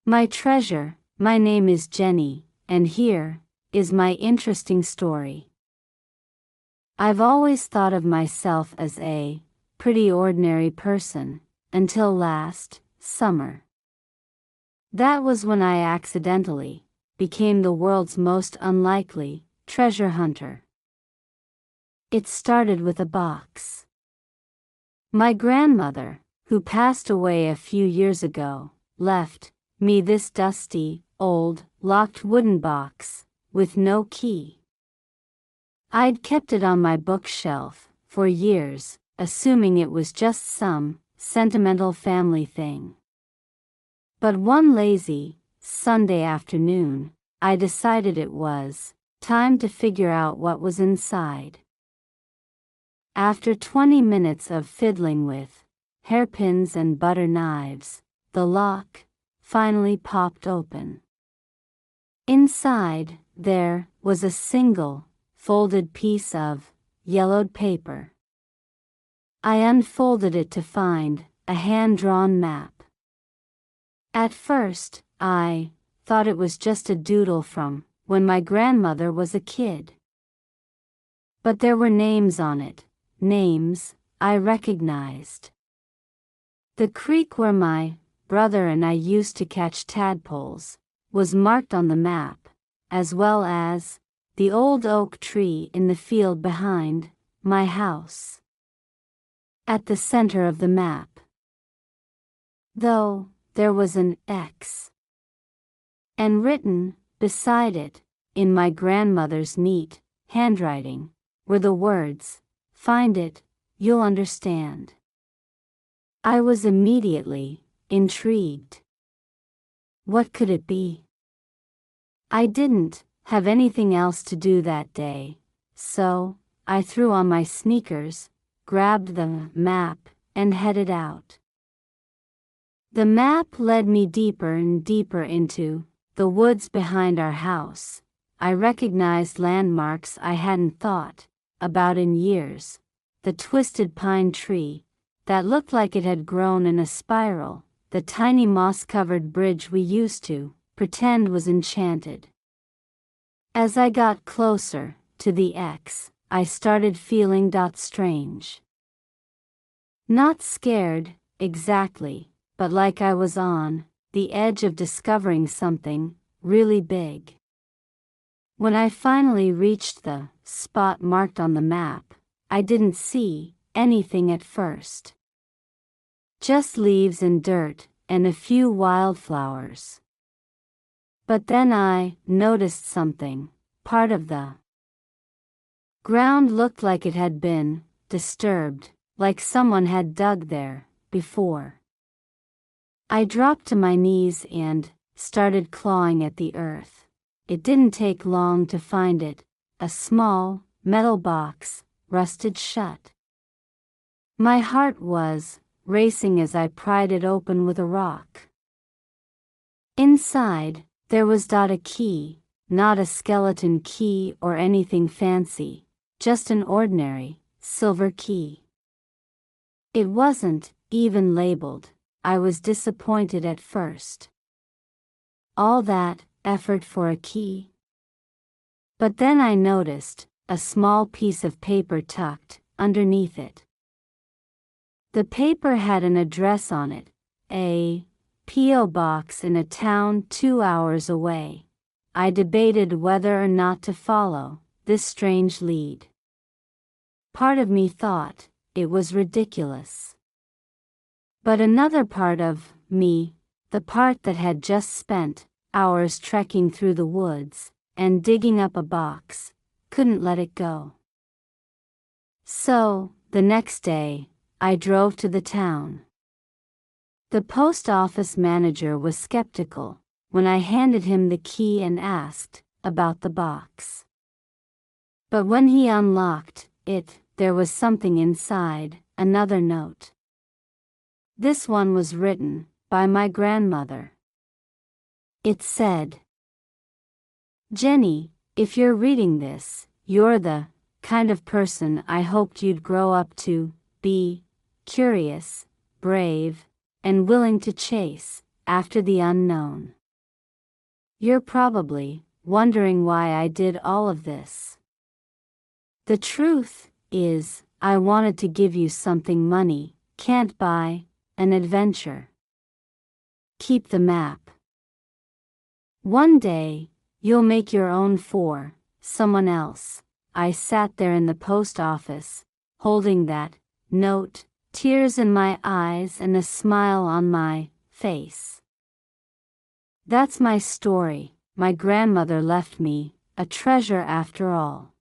My treasure, my name is Jenny, and here is my interesting story. I've always thought of myself as a pretty ordinary person, until last summer. That was when I accidentally became the world's most unlikely treasure hunter. It started with a box. My grandmother, who passed away a few years ago, left me this dusty, old, locked wooden box with no key. I'd kept it on my bookshelf for years, assuming it was just some sentimental family thing. But one lazy Sunday afternoon, I decided it was time to figure out what was inside. After 20 minutes of fiddling with hairpins and butter knives, the lock finally popped open. Inside, there was a single, folded piece of yellowed paper. I unfolded it to find a hand-drawn map. At first, I thought it was just a doodle from when my grandmother was a kid. But there were names on it, names I recognized. The creek where my brother and I used to catch tadpoles was marked on the map, as well as the old oak tree in the field behind my house. At the center of the map, though, there was an X. And written beside it, in my grandmother's neat handwriting, were the words, "Find it, you'll understand." I was immediately intrigued. What could it be? I didn't have anything else to do that day, so I threw on my sneakers, grabbed the map, and headed out. The map led me deeper and deeper into the woods behind our house. I recognized landmarks I hadn't thought about in years. The twisted pine tree that looked like it had grown in a spiral, the tiny moss-covered bridge we used to pretend was enchanted. As I got closer to the X, I started feeling strange. Not scared, exactly, but like I was on the edge of discovering something really big. When I finally reached the spot marked on the map, I didn't see anything at first. Just leaves and dirt and a few wildflowers. But then I noticed something. Part of the ground looked like it had been disturbed, like someone had dug there before. I dropped to my knees and started clawing at the earth. It didn't take long to find it, a small, metal box, rusted shut. My heart was racing as I pried it open with a rock. Inside, there was a key, not a skeleton key or anything fancy, just an ordinary, silver key. It wasn't even labeled. I was disappointed at first. All that effort for a key? But then I noticed a small piece of paper tucked underneath it. The paper had an address on it, a P.O. box in a town 2 hours away. I debated whether or not to follow this strange lead. Part of me thought it was ridiculous. But another part of me, the part that had just spent hours trekking through the woods and digging up a box, couldn't let it go. So, the next day, I drove to the town. The post office manager was skeptical when I handed him the key and asked about the box. But when he unlocked it, there was something inside, another note. This one was written by my grandmother. It said, "Jenny, if you're reading this, you're the kind of person I hoped you'd grow up to be, curious, brave, and willing to chase after the unknown. You're probably wondering why I did all of this. The truth is, I wanted to give you something money can't buy, an adventure. Keep the map. One day, you'll make your own for someone else. I sat there in the post office, holding that note, tears in my eyes and a smile on my face. That's my story. My grandmother left me a treasure after all.